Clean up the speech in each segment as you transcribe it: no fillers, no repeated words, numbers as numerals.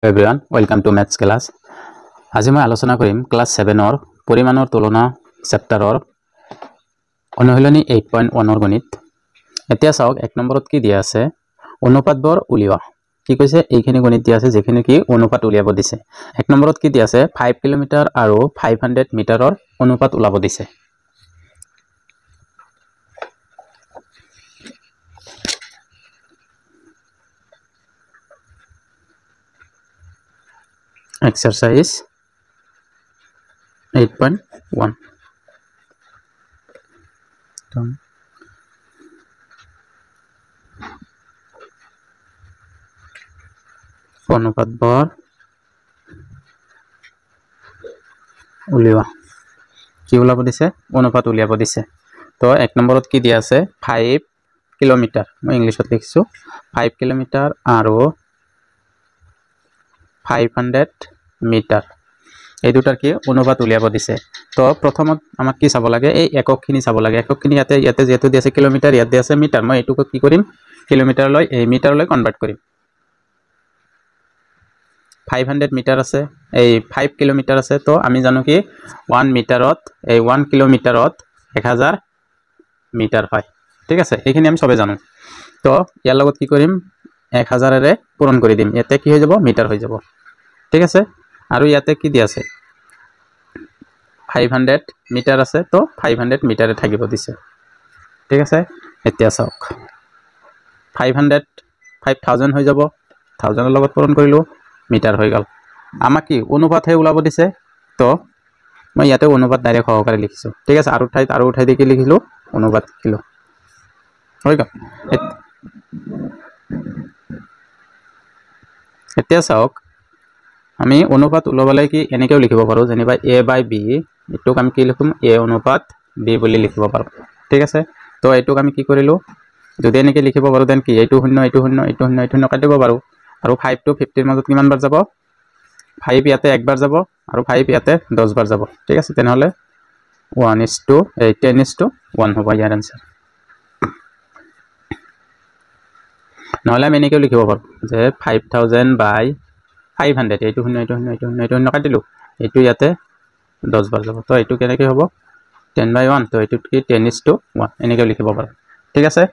Everyone welcome to maths class. আজি মই আলোচনা কৰিম ক্লাস 7 পৰিমাণৰ তুলনা চেপ্টাৰৰ অনুশীলনী 8.1 গণিত। এতিয়া চাওক এক নম্বৰত কি দিয়া আছে, অনুপাতবোৰ উলিওৱা। কি কৈছে, এইখিনি গণিত দিয়া আছে যেখিনি কি অনুপাত উলিয়াব দিছে। এক নম্বৰত কি দিয়া আছে, 5 কিলোমিটাৰ আৰু 500 মিটাৰৰ অনুপাত ওলাব দিছে। Exercise 8.1 অনুপাতবোৰ উলিওৱা। কি ওলাব দিছে, অনুপাত উলিয়াব দিছে। তো এক নম্বৰত কি দিয়া আছে, 5 কিলোমিটাৰ, মই ইংলিছত লিখিছোঁ 5 কিলোমিটাৰ আৰু 500 মিটাৰ, এই দুটাৰ কি অনুপাত উলিয়াব দিছে। তো প্ৰথমত আমাক কি চাব লাগে, এই এককখিনি চাব লাগে। এককখিনি ইয়াতে যেহেতু দি আছে কিলোমিটাৰ, ইয়াত দি আছে মিটাৰ, মই এইটোক কি কৰিম, কিলোমিটাৰলৈ এই মিটাৰলৈ কনভাৰ্ট কৰিম। 500 মিটাৰ আছে, এই 5 কিলোমিটাৰ আছে। তো আমি জানো কি 1 মিটাৰত, এই 1 কিলোমিটাৰত 1000 মিটাৰ হয়। ঠিক আছে, এইখিনি আমি সবে জানো। তো ইয়াৰ লগত কি কৰিম, 1000এৰে পূৰণ কৰি দিম, ইয়াতে কি হৈ যাব, মিটাৰ হৈ যাব। ঠিক আছে, আৰু ইয়াতে কি দি আছে, 500 মিটাৰ আছে। তো 500 মিটাৰে থাকিব দিছে। ঠিক আছে, এতিয়া চাওক 5000 হৈ যাব, 1000ৰ লগত পূৰণ কৰিলোঁ, মিটাৰ হৈ গ'ল। আমাক কি অনুপাতহে ওলাব দিছে। তো মই ইয়াতে অনুপাত ডাইৰেক্ট সহকাৰে লিখিছোঁ। ঠিক আছে, আৰু উঠাই দি কি লিখিলোঁ, অনুপাত লিখিলোঁ, হৈ গ'ল। এতিয়া চাওক, আমি অনুপাত ওলাবলৈ কি এনেকৈও লিখিব পাৰোঁ, যেনিবা a/b, এইটোক আমি কি লিখিম, a অনুপাত b বুলি লিখিব পাৰোঁ। ঠিক আছে, তো এইটোক আমি কি কৰিলোঁ, যদি এনেকৈ লিখিব পাৰোঁ, দেন কি এইটো 0 এইটো 0 এইটো 0 এইটো 0 কাটিব পাৰোঁ। আৰু 5 to 50 মাজত কিমান বাৰ যাব, 5 ইয়াতে একবাৰ যাব আৰু 5 ইয়াতে 10 বাৰ যাব। ঠিক আছে, তেনেহ'লে 10:1 হ'ব ইয়াৰ এনচাৰ। নহ'লে আমি এনেকৈও লিখিব পাৰোঁ যে 5000/500, এইটো 0 এইটো 0 এইটো 0 এইটো 0 কাটিলোঁ, এইটো ইয়াতে 10 বাৰ যাব। তো এইটো কেনেকৈ হ'ব, 10/1, তো এইটোত কি 10:1 এনেকৈও লিখিব পাৰোঁ। ঠিক আছে,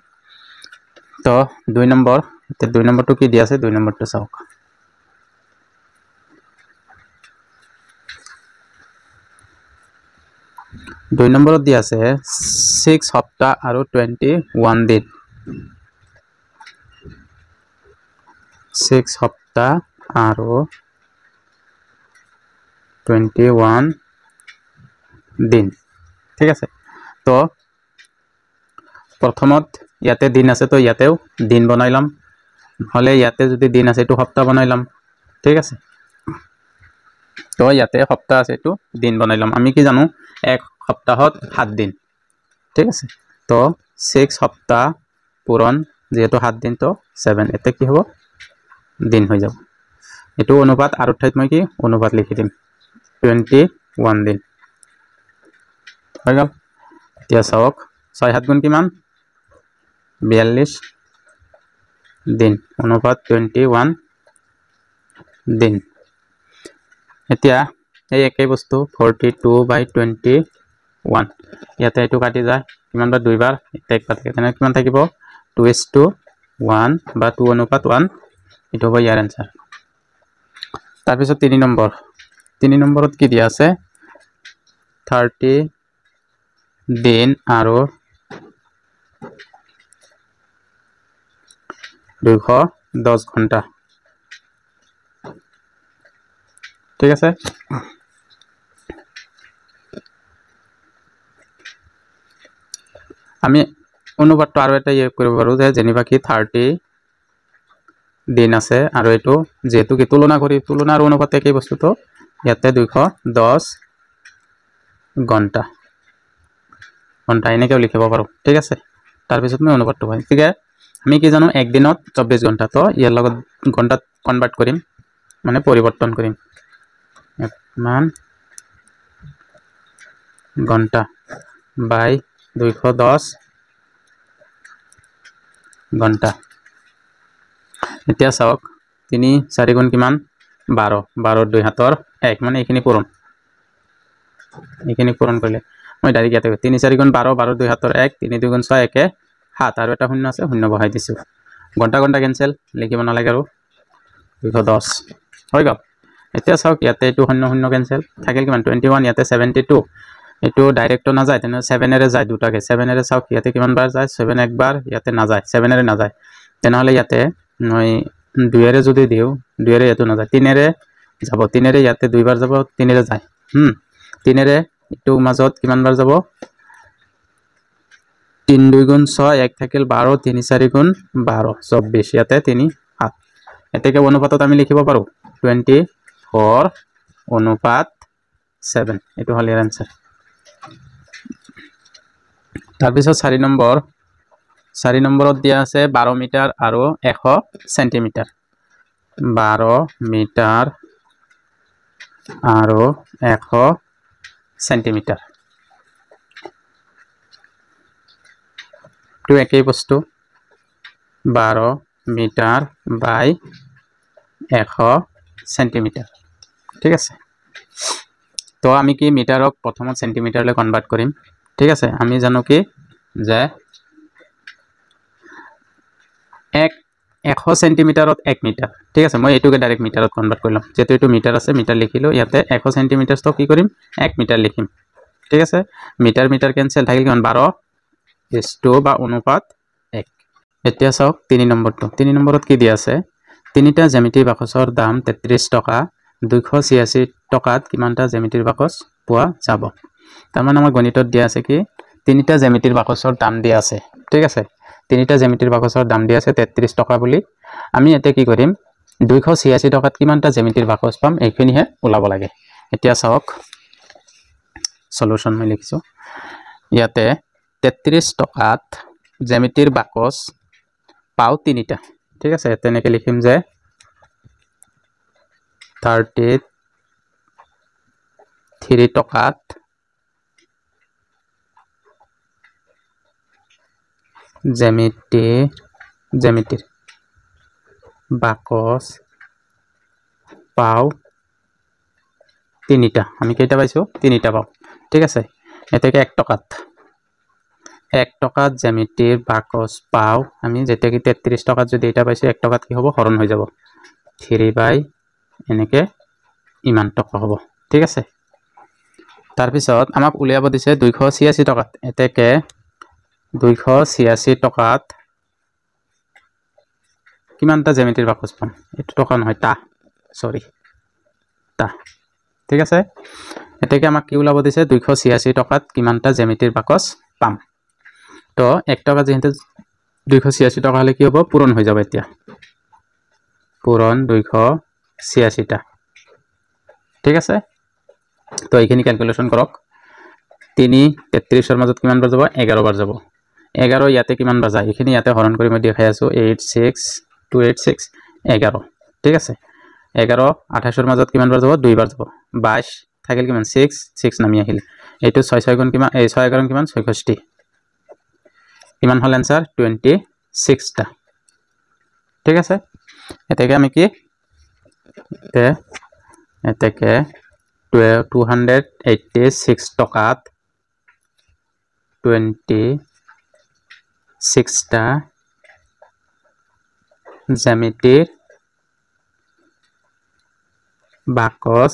তো 2 নম্বৰ, এতিয়া 2 নম্বৰটো কি দিয়া আছে, 2 নম্বৰটো চাওক। দুই নম্বৰত দিয়া আছে 6 সপ্তাহ আৰু 21 দিন। 6 সপ্তাহ আৰু 21 দিন। ঠিক আছে, তো প্ৰথমত ইয়াতে দিন আছে, তো ইয়াতেও দিন বনাই ল'ম, নহ'লে ইয়াতে যদি দিন আছে এইটো সপ্তাহ বনাই ল'ম। ঠিক আছে, তো ইয়াতে সপ্তাহ আছে, এইটো দিন বনাই ল'ম। আমি কি জানো, এক সপ্তাহত 7 দিন। ঠিক আছে, তো 6 সপ্তাহ পূৰণ যেহেতু 7 দিন, তো 7, এতে কি হ'ব, দিন হৈ যাব। এইটো অনুপাত, আৰু ঠাইত মই কি অনুপাত লিখি দিম, 21 দিন হৈ গ'ল। এতিয়া চাওক 6 7 গুণ কিমান, 42 দিন, অনুপাত 21 দিন। এতিয়া এই একেই বস্তু 42/21, ইয়াতে এইটো কাটি যায়, কিমান বাৰ, 2 বাৰ, ইয়াতে একবাৰ থাকে, তেনেহ'লে কিমান থাকিব, 2:1 বা 2:1, এইটো হ'ব ইয়াৰ এনচাৰ। তাৰপিছত 3 নম্বৰ, 3 নম্বৰত কি দিয়া আছে, 30 দিন আৰু 210 ঘণ্টা। ঠিক আছে, আমি অনুপাতটো আৰু এটা কৰিব পাৰোঁ, যে যেনিবা কি 30 দিন আছে আৰু এইটো যেহেতু কি তুলনা আৰু অনুপাত একেই বস্তুটো, ইয়াতে 210 ঘণ্টা এনেকৈও লিখিব পাৰোঁ। ঠিক আছে, তাৰপিছত মই অনুপাতটো পাই, গতিকে আমি কি জানো, একদিনত 24 ঘণ্টা। তো ইয়াৰ লগত ঘণ্টাত কনভাৰ্ট কৰিম, মানে পৰিৱৰ্তন কৰিম, মান ঘণ্টা বাই 210 ঘণ্টা। এতিয়া চাওক 3 4 গুণ কিমান, 12 12 2 হাতৰ 1 মানে এইখিনি পূৰণ কৰিলে মই ডাইৰেক্ট ইয়াতে 3 4 গুণ 12 12 2 হাতৰ 1 3 2 গুণ 6 1 7 আৰু এটা শূন্য আছে শূন্য বহাই দিছো ঘণ্টা কেনসেল লিখিব নালাগে আৰু 210 হৈ গ'ল এতিয়া চাওক ইয়াতে এইটো শূন্য শূন্য কেনসেল থাকিল কিমান 21 ইয়াতে 72 এইটো ডাইৰেক্ট নাযায় তেনে 7 এৰে যায় দুটাকে 7 এৰে চাওক ইয়াতে কিমান বাৰ যায় 7 একবাৰ ইয়াতে নাযায় 7 এৰে নাযায় তেনেহলে ইয়াতে মই 2 এৰে যদি দিও 2 এৰে এটো নাযায় 3 এৰে যাব 3 এৰে ইয়াতে দুইবাৰ যাব 3 এৰে যায় 3 এৰে ইটো মাজত কিমান বাৰ যাব 3 2 গুণ 6 1 থাকিল 12 3 4 গুণ 12 24 ইয়াতে 3 7 এতেকে অনুপাতত আমি লিখিব পাৰো 24 অনুপাত 7 এটো হল এৰ आंसर তাৰপিছত 4 নম্বৰত দিয়া আছে 12 মিটাৰ আৰু 100 সেন্টিমিটাৰ 12 মিটাৰ আৰু 100 সেন্টিমিটাৰ তো একই বস্তু 12 মিটাৰ বাই 100 সেন্টিমিটাৰ ঠিক আছে তো আমি কি মিটাৰক প্ৰথমত সেন্টিমিটাৰলৈ কনভাৰ্ট কৰিম ঠিক আছে আমি জানো কি যে 100 সেন্টিমিটাৰত 1 মিটাৰ ঠিক আছে মই এটুকে ডাইৰেক্ট মিটাৰত কনভাৰ্ট কৰিলাম যেটো এটো মিটাৰ আছে মিটাৰ লিখিলো ইয়াতে 100 সেন্টিমিটাৰ তো কি কৰিম 1 মিটাৰ লিখিম ঠিক আছে মিটাৰ কেনসেল থাকিল কিমান 12 বা অনুপাত 1 এতিয়া চাওক 3 নম্বৰত কি দিয়া আছে তিনিটা জ্যামিতিৰ বাকচৰ দাম 33 টকা 286 টকাত কিমানটা জ্যামিতিৰ বাকচ পোৱা যাব তাৰমানে আমাৰ গণিতত দিয়া আছে কি তিনিটা জ্যামিতিৰ বাকচৰ দাম দিয়া আছে ঠিক আছে তিনিটা জ্যামিতিৰ বাকচৰ দাম দিয়া আছে 33 টকা বুলি আমি এতে কি কৰিম 286 টকাত কিমানটা জ্যামিতিৰ বাকচ পাম এইখিনিহে ওলাব লাগে এতিয়া চাওক সলিউশন মই লিখিছো ইয়াতে 33 টকাত জ্যামিতিৰ বাকচ পাও তিনিটা ঠিক আছে তেনেকে লিখিম যে 33 টকাত জ্যামিতিৰ বাকচ পাও তিনিটা আমি কেইটা পাইছো তিনিটা পাও ঠিক আছে এতেকে 1 টকাত জ্যামিতিৰ বাকচ পাও আমি যেতে কি 33 টকাত যদি এটা পাইছো 1 টকাত কি হ'ব হৰণ হৈ যাব 3 বাই এনেকে ইমান টকা হ'ব ঠিক আছে তাৰ পিছত আমাক উলিয়াব দিছে 286 টকাত এতেকে 286 টকাত কিমানটা জ্যামিতিৰ বাকচ পাম এটো টকা নহয় টা ঠিক আছে এতেকে আমাক কি উলাব দিছে 286 টকাত কিমানটা জ্যামিতিৰ বাকচ পাম তো 1 টকা যেহেতু 286 টকা হলে কি হ'ব পূৰণ হৈ যাব এতিয়া পূৰণ 286 টা ঠিক আছে তো এইখিনি ক্যালকুলেশন কৰক 3 33 এৰ মাজত কিমান বাৰ যাব 11 বাৰ যাব 11 ইয়াতে কিমান বাৰ যায় এইখিনি ইয়াতে হৰণ কৰি মই দেখাই আছো 86286 11 ঠিক আছে 11 28 এৰ মাজত কিমান বাৰ যাব 2 বাৰ যাব 22 থাকিল কিমান 6 নামি আহিল এইটো 6 6 গুণ কিমান 6 11 কিমান 66 কিমান হল आंसर 26 টা ঠিক আছে এতেকে আমি কি এতেকে 286 টকাত 26 টা জ্যামিতিৰ বাকচ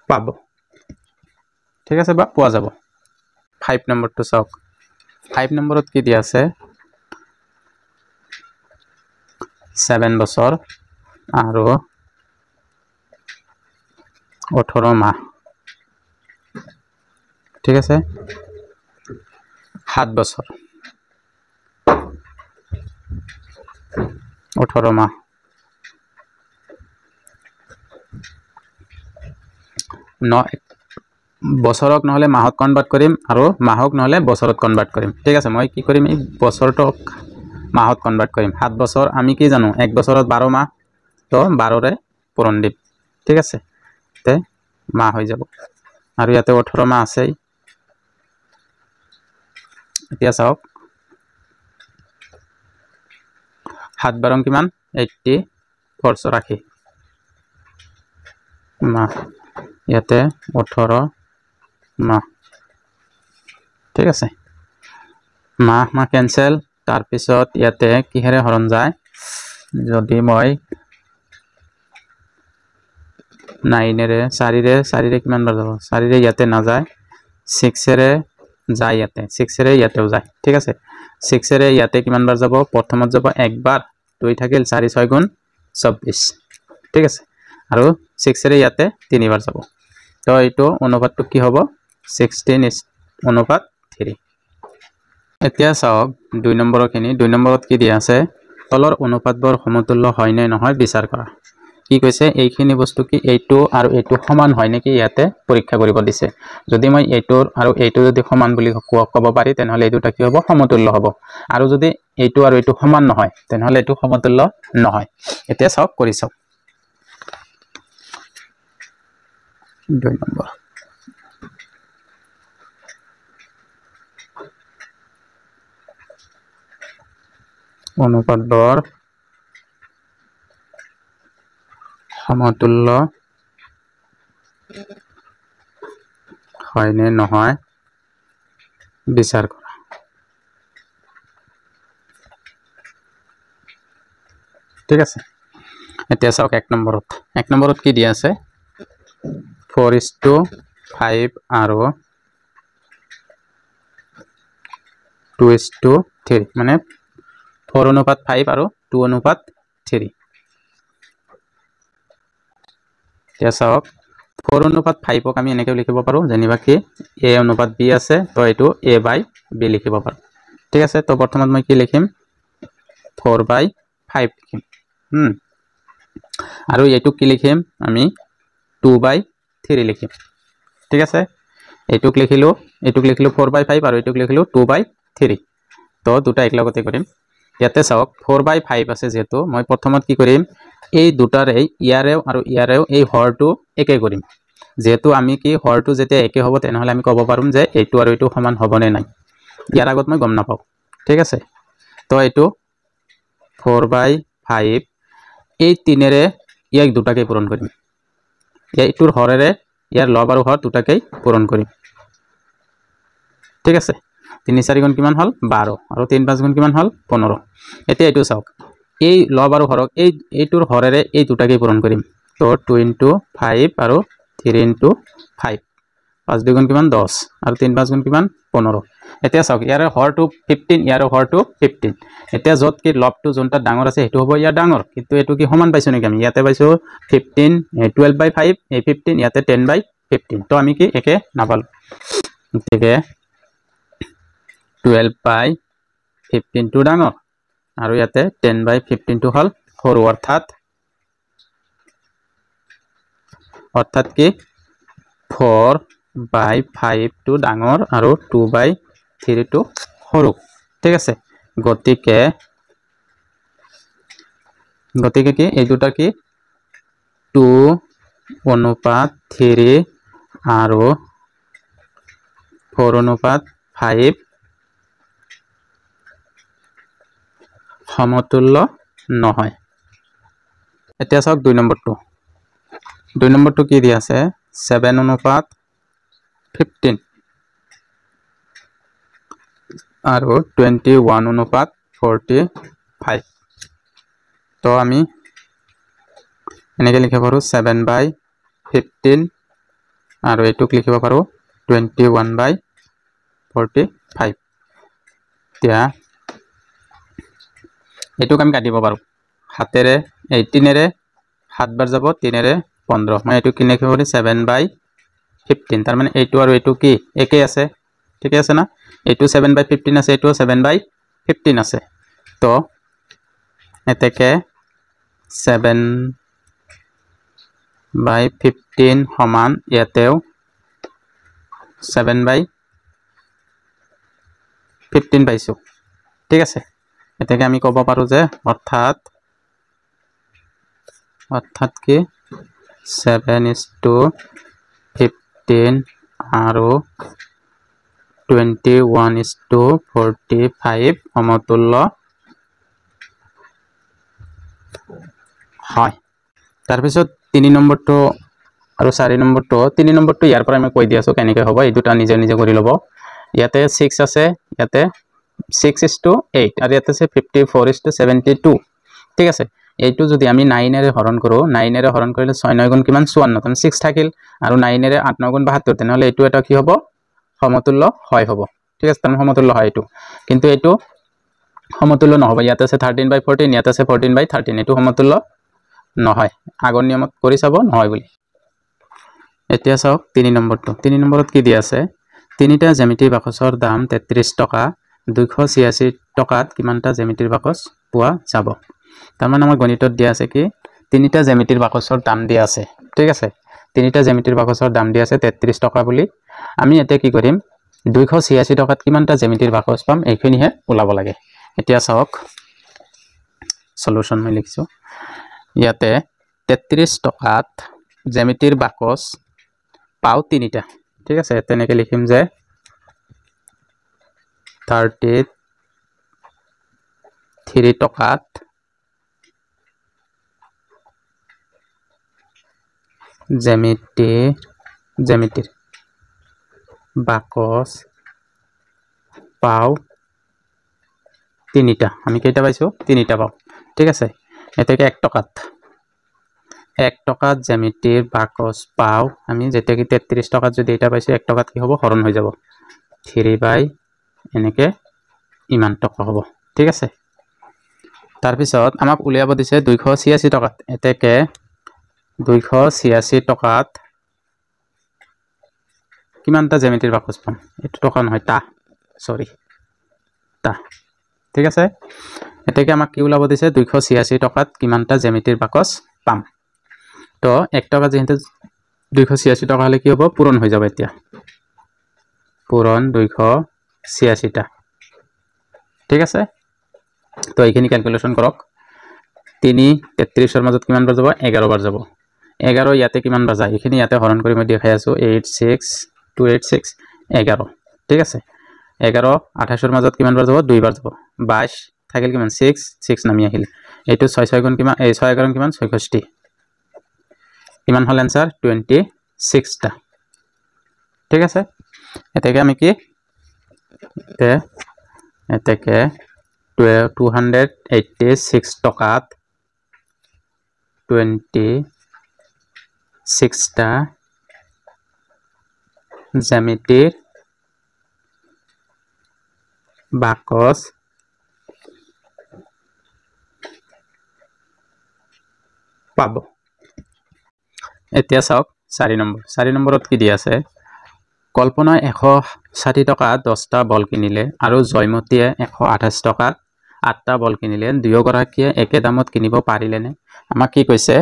পাব ঠিক আছে বা পোৱা যাব 5 নম্বৰটো চাওক 5 নম্বৰত কি দিয়া আছে 7 বছৰ আৰু 18 মাহ ঠিক আছে 7 বছৰ 18 মাহ বছৰক নহলে মাহত কনভাৰ্ট কৰিম আৰু মাহক নহলে বছৰত কনভাৰ্ট কৰিম ঠিক আছে মই কি কৰিম এই বছৰটোক মাহত কনভাৰ্ট কৰিম 7 বছৰ আমি কি জানো 1 বছৰত 12 মাহ তো 12 ৰে পূৰণ দিম ঠিক আছে তে মাহ হৈ যাব আৰু ইয়াতে 18 মাহ আছে এতিয়া চাওক 7 বাৰং কিমান 84 মাহ ইয়াতে 18 মাহ ঠিক আছে মাহ কেনসেল তাৰ পিছত ইয়াতে কিহেৰে হৰণ যায় যদি মই 9 ৰে 4 ৰে কিমান বাৰ যাব 4 ৰে ইয়াতে না যায় 6 ৰে যায় ইয়াতে 6 ৰে ইয়াতেও যায় ঠিক আছে 6 ৰে ইয়াতে কিমান বাৰ যাব প্ৰথমত যাব একবাৰ 2 থাকিল 4 6 গুণ 24 ঠিক আছে আৰু 6 ৰে ইয়াতে 3 বাৰ যাব তো এইটো অনুপাতটো কি হ'ব 16:3 এতিয়া চাওক 2 নম্বৰখিনি 2 নম্বৰত কি দিয়া আছে তলৰ অনুপাতবোৰ সমতুল্য হয় নে নহয় বিচাৰ কৰা কি কৈছে এইখিনি বস্তু কি এইটো আৰু এইটো সমান হয় নেকি ইয়াতে পৰীক্ষা কৰিব দিছে যদি মই এইটোৰ আৰু এইটো যদি সমান বুলি ক'ব পাৰি তেনেহলে এইটো কি হ'ব সমতুল্য হ'ব আৰু যদি এইটো আৰু এইটো সমান নহয় তেনেহলে এইটো সমতুল্য নহয় এতিয়া চাওক কৰি চাওক 2 নম্বৰ অনুপাতবোৰ সমতুল্য হয় নে নহয় বিচাৰ কৰা ঠিক আছে এতিয়া চাওক 1 নম্বৰত কি দিয়া আছে 4:5 আৰু 2:3 মানে 4:5 আৰু 2:3 এতিয়া চাওক 4:5 ক আমি এনেকৈ লিখিব পাৰো যেনিবা কি a/b আছে তো এইটো a/b লিখিব পাৰো ঠিক আছে তো প্ৰথমত মই কি লিখিম 4/5 লিখিম আৰু এইটো কি লিখিম আমি 2/3 লিখিম ঠিক আছে এইটোক লিখিলো 4/5 আৰু এইটোক লিখিলো 2/3 তো দুটা একলগতে কৰিম ইয়াতে চাওক 4/5 আছে যেহেতু মই প্ৰথমত কি কৰিম এই দুটাৰে ইয়াৰেও আৰু ইয়াৰেও এই হৰটো একে কৰিম যেহেতু আমি কি হৰটো যেতিয়া একে হ'ব তেনেহলে আমি ক'ব পাৰোম যে এইটো আৰু এইটো সমান হ'ব নে নাই ইয়াৰ আগত মই গম নাপাওঁ ঠিক আছে তো এইটো 4/5 এই 3ৰে ইয়াক দুটাকে পূৰণ কৰিম এইটোৰ হৰেৰে ইয়াৰ লব আৰু হৰ দুটাকে পূৰণ কৰিম ঠিক আছে 3 4 গুণ কিমান হল 12 আৰু 3 5 গুণ কিমান হল 15 এতিয়া এইটো চাওক এই লব আৰু হৰক এইটোৰ হৰেৰে এই দুটাকে পূৰণ কৰিম তো 2 * 5 আৰু 3 * 5 5 2 গুণ কিমান 10 আৰু 3 5 গুণ কিমান 15 এতিয়া চাওক ইয়াৰ হৰটো 15 ইয়াৰ হৰটো 15 এতিয়া যত কি লবটো যোনটা ডাঙৰ আছে হেতু হ'ব ইয়াৰ ডাঙৰ কিন্তু এটো কি সমান পাইছো নেকি আমি ইয়াতে পাইছো 15 12/5 এই 15 ইয়াতে 10/15 তো আমি কি একে নাপালো গতিকে 12/15 টো ডাঙৰ আৰু ইয়াতে 10/15 টো হল সৰু অৰ্থাৎ কি 4/5 টো ডাঙৰ আৰু 2/3 টো সৰু ঠিক আছে গতিকে কি এই দুটা কি 2:3 আৰু 4:5 সমতুল্য নহয় এতিয়া চাওক 2 নম্বৰটো কি দিয়া আছে 7:15 আৰু 21:45 তো আমি এনেকৈ লিখিব পাৰো 7/15 আৰু এইটোক লিখিব পাৰো 21/45 এতিয়া এইটোক আমি কাটিব পাৰো হাতেৰে 18ৰে 7 বাৰ যাব 3ৰে 15 মই এইটো কি লিখিব পাৰি 7/15 তাৰ মানে এইটো আৰু এইটো কি একে আছে ঠিক আছে না এইটো 7/15 আছে এইটো 7/15 আছে তো এতেকে 7/15 সমান ইয়াতেও 7/15 পাইছো ঠিক আছে এতেকে আমি ক'ব পাৰো যে অৰ্থাৎ কি 7:15 আৰু 21:45 সমতুল্য হয় তাৰপিছত 3 নম্বৰটো আৰু 4 নম্বৰটো 3 নম্বৰটো ইয়াৰ পৰা মই কৈ দি আছোঁ কেনেকৈ হ'ব এই দুটা নিজে নিজে কৰি ল'ব ইয়াতে 6 আছে ইয়াতে 6:8 আৰু ইয়াতে আছে 54:72 ঠিক আছে এইটো যদি আমি 9 এৰে হৰণ কৰোঁ 9 এৰে হৰণ কৰিলে 6 9 গুণ কিমান 54 তেনে 6 থাকিল আৰু 9 এৰে 8 9 গুণ 72 তেনেহ'লে এইটো এটা কি হ'ব সমতুল্য হয় হ'ব ঠিক আছে তেনে সমতুল্য হয় এইটো কিন্তু এইটো সমতুল্য নহ'ব ইয়াতে আছে 13/14 ইয়াতে আছে 14/13 এইটো সমতুল্য নহয় আগৰ নিয়মত কৰি চাব নহয় বুলি এতিয়া চাওক 3 নম্বৰটো 3 নম্বৰত কি দিয়া আছে তিনিটা জ্যামিতিৰ বাকচৰ দাম 33 টকা 286 টকাত কিমানটা জ্যামিতিৰ বাকচ পোৱা যাব তাৰমানে আমাৰ গণিতত দিয়া আছে কি তিনিটা জ্যামিতিৰ বাকচৰ দাম দিয়া আছে ঠিক আছে তিনিটা জ্যামিতিৰ বাকচৰ দাম দিয়া আছে 33 টকা বুলি আমি এতিয়া কি কৰিম 286 টকাত কিমানটা জ্যামিতিৰ বাকচ পাম এইখিনিহে ওলাব লাগে এতিয়া চাওক সলিউশন মই লিখিছো ইয়াতে 33 টকাত জ্যামিতিৰ বাকচ পাও তিনিটা ঠিক আছে তেনেকৈ লিখিম যে 33 টকাত জ্যামিতিৰ বাকচ পাও তিনিটা আমি কেইটা পাইছো তিনিটা পাও ঠিক আছে এতেকে 1 টকাত জ্যামিতিৰ বাকচ পাও আমি যেতে কি 33 টকাত যদি এটা পাইছো 1 টকাত কি হ'ব হৰণ হৈ যাব 3 এনেকে ইমান টকা হ'ব ঠিক আছে তাৰ পিছত আমাক উলিয়াব দিছে 286 টকাত এতেকে 286 টকাত কিমানটা জ্যামিতিৰ বাকচ পাম এটো টকা নহয় টা ঠিক আছে এতেকে আমাক কি উলাব দিছে 286 টকাত কিমানটা জ্যামিতিৰ বাকচ পাম তো 1 টকা যেহেতু 286 টকা হলে কি হ'ব পূৰণ হৈ যাব এতিয়া পূৰণ 286 টা ঠিক আছে তো এইখিনি ক্যালকুলেশন কৰক 3 33 এৰ মাজত কিমান বাৰ যাব 11 বাৰ যাব 11 ইয়াতে কিমান বাৰ যায় এইখিনি ইয়াতে হৰণ কৰি মই দেখাই আছো 86286 11 ঠিক আছে 11 28 এৰ মাজত কিমান বাৰ যাব 2 বাৰ যাব 22 থাকিল কিমান 6 নামি আহিল এইটো 6 6 গুণ কিমান এই 6 11 কিমান 66 কিমান হল आंसर 26 টা ঠিক আছে এতেকে আমি কি এতেকে 286 টকাত 26 টা জ্যামিতিৰ বাকচ পাব এতিয়া চাওক 4 নম্বৰত কি দিয়া আছে কল্পনা 160 টকাত 10টা বল কিনিলে আৰু জয়মতীয়ে 128 টকাত 8টা বল কিনিলে দুয়োগৰাকীয়ে একে দামত কিনিব পাৰিলেনে আমাক কি কৈছে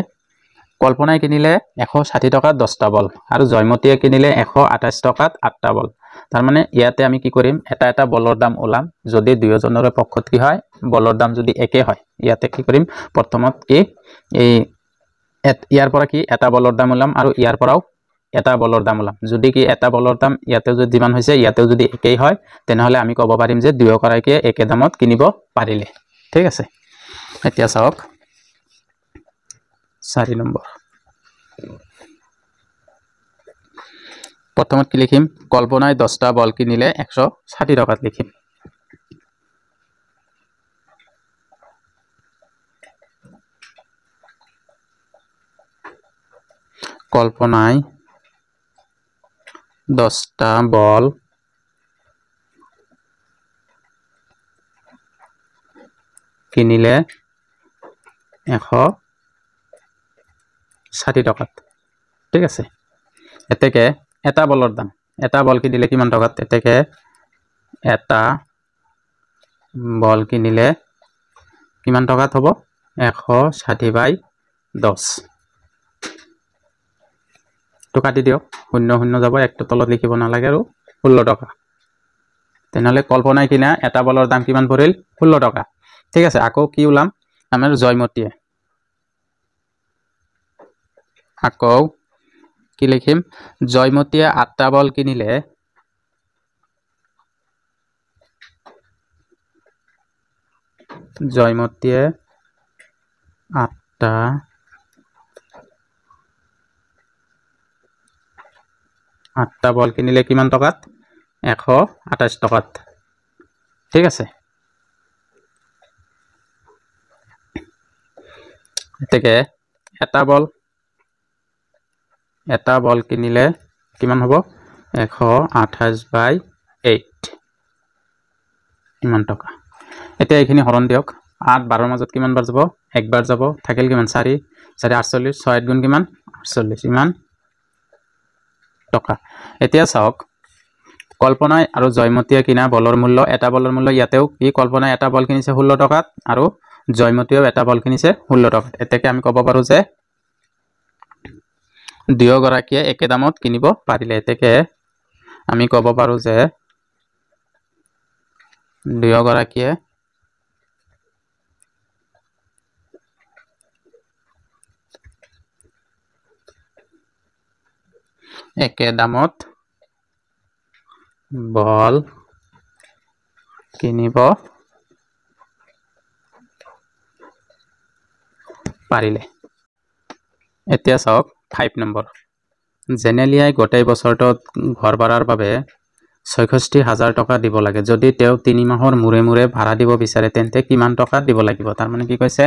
কল্পনাই কিনিলে 160 টকাত 10টা বল আৰু জয়মতীয়ে কিনিলে 128 টকাত 8টা বল তাৰ মানে ইয়াতে আমি কি কৰিম এটা বলৰ দাম ওলাম যদি দুয়োজনৰে পক্ষত কি হয় বলৰ দাম যদি একে হয় ইয়াতে কি কৰিম প্ৰথমত কি এই ইয়াৰ পৰা কি এটা বলৰ দাম ওলাম আৰু ইয়াৰ পৰাও এটা বলৰ দাম ওলাম যদি কি এটা বলৰ দাম ইয়াতে যদি যিমান হৈছে ইয়াতেও যদি একেই হয় তেনেহলে আমি ক'ব পাৰিম যে দুয়োগৰাকীয়ে একে দামত কিনিব পাৰিলে ঠিক আছে এতিয়া চাওক 4 নম্বৰ প্ৰথমত কি লিখিম কল্পনাই 10টা বল কিনিলে 160 টকাত লিখিম কল্পনাই 10টা বল কিনিলে 160 টকাত ঠিক আছে এতেকে এটা বলৰ দাম এটা বল কিনিলে কিমান টকাত এতেকে এটা বল কিনিলে কিমান টকাত হ'ব 160/10 তো কাটি দিয়ক 0 0 যাব একটা তলত লিখিব নালাগে আৰু 16 টকা তেনেহলে কল্পনাই কিনা এটা বলৰ দাম কিমান পৰিল 16 টকা ঠিক আছে আকৌ কি উলাম আমাৰ জয়মতীয়ে আকৌ কি লিখিম জয়মতীয়ে 8টা বল কিনিলে জয়মতীয়ে 8টা 8টা বল কিনিলে কিমান টকাত 128 টকাত ঠিক আছে এতেকে এটা বল কিনিলে কিমান হ'ব 128/8 ইমান টকা এতিয়া এইখিনি হৰণ দিয়ক 8 12 মাজত কিমান বাৰ যাব একবাৰ যাব থাকিল কিমান 4 4 48 6 গুণ কিমান 48 ইমান টকা এতিয়া চাওক কল্পনাই আৰু জয়মতীয়ে কিনা বলৰ মূল্য এটা বলৰ মূল্য ইয়াতেও কি কল্পনাই এটা বল কিনিছে 16 টকাত আৰু জয়মতীয়েও এটা বল কিনিছে 16 টকাত এতেকে আমি ক'ব পাৰো যে দুয়োগৰাকীয়ে একে দামত কিনিব পাৰিলে এতেকে আমি ক'ব পাৰো যে দুয়োগৰাকীয়ে একে দামত বল কিনিব পাৰিলে এতিয়া চাওক 5 নম্বৰ জেনেলিয়াই গোটেই বছৰটোত ঘৰ ভাড়াৰ বাবে ৬৬,০০০ টকা দিব লাগে যদি তেওঁ ৩ মাহৰ মূৰে মূৰে ভাড়া দিব বিচাৰে তেন্তে কিমান টকা দিব লাগিব তাৰ মানে কি কৈছে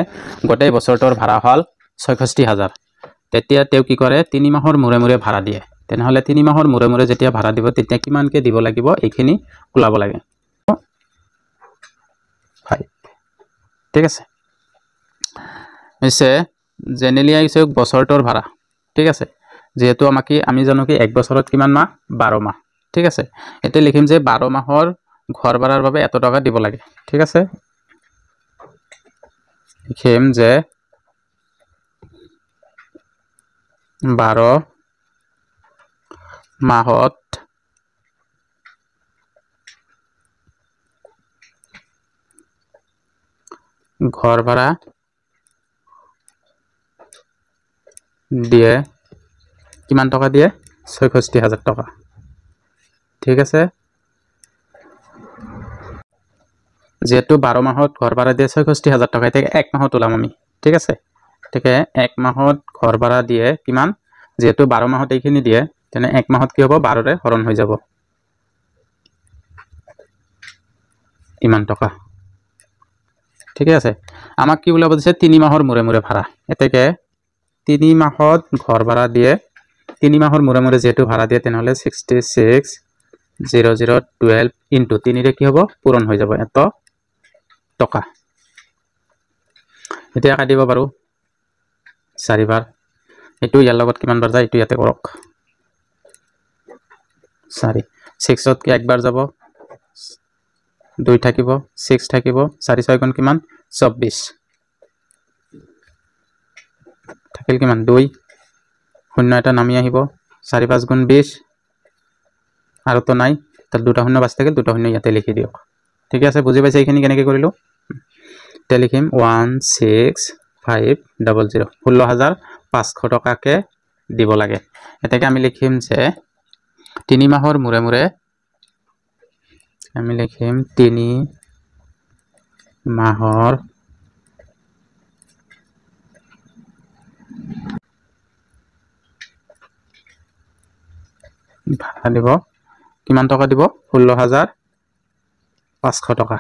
গোটেই বছৰটোৰ ভাড়া হ'ল ৬৬,০০০ তেতিয়া তেওঁ কি কৰে ৩ মাহৰ মূৰে মূৰে ভাড়া দিয়ে তেনেহলে 3 মাহৰ মূৰে মূৰে যেতিয়া ভাড়া দিব তেতিয়া কিমানকে দিব লাগিব এইখিনি ওলাব লাগে ঠিক আছে হৈছে জেনেলিয়াই কৈছে বছৰটোৰ ভাড়া ঠিক আছে যেহেতু আমি জানো কি এক বছৰত কিমান মাহ 12 মাহ ঠিক আছে এতিয়া লিখিম যে 12 মাহৰ ঘৰ ভাড়াৰ বাবে এত টকা দিব লাগে ঠিক আছে লিখিম যে 12 মাহত ঘর ভাড়া দিয়ে কিমান টকা দিয়ে ৬৬,০০০ টকা ঠিক আছে যেহেতু 12 মাহত ঘর ভাড়া দিয়ে ৬৬,০০০ টকা থেকে এক মাহত ওলাম আমি ঠিক আছে থেকে এক মাহত ঘর ভাড়া দিয়ে কিমান যেহেতু 12 মাহত এইখিনি দিয়ে তেনে এক মাহত কি হ'ব 12ৰে হৰণ হৈ যাব ইমান টকা ঠিক আছে আমাক কি ওলাব দিছে 3 মাহৰ মূৰে মূৰে ভাড়া এতেকে 3 মাহত ঘৰ ভাড়া দিয়ে 3 মাহৰ মূৰে মূৰে যেহেতু ভাড়া দিয়ে তেনেহলে 66,0012 ইনটু 3 ৰে কি হ'ব পূৰণ হৈ যাব এত টকা এতিয়া কাটিব পাৰো 4 বাৰ এটো ইয়াৰ লগত কিমান বাৰ যায় এটো ইয়াতে কৰক 4 6ত কি একবাৰ যাব 2 থাকিব 6 থাকিব 4 6 গুণ কিমান 24 থাকিল কিমান 2 শূন্য এটা নামি আহিব 4 5 গুণ 20 আৰু তো নাই তার দুটা শূন্য বাকি থাকে দুটা শূন্য ইয়াতে লিখি দিয়ক ঠিক আছে বুজি পাইছে এইখিনি কেনেকৈ কৰিলো তে লিখিম 16500 16,500 টকাকে দিব লাগে এটাকে আমি লিখিম যে 3 মাহৰ মূৰে মূৰে আমি লিখিম 3 মাহৰ ভাড়া দিব কিমান টকা দিব 16,500 টকা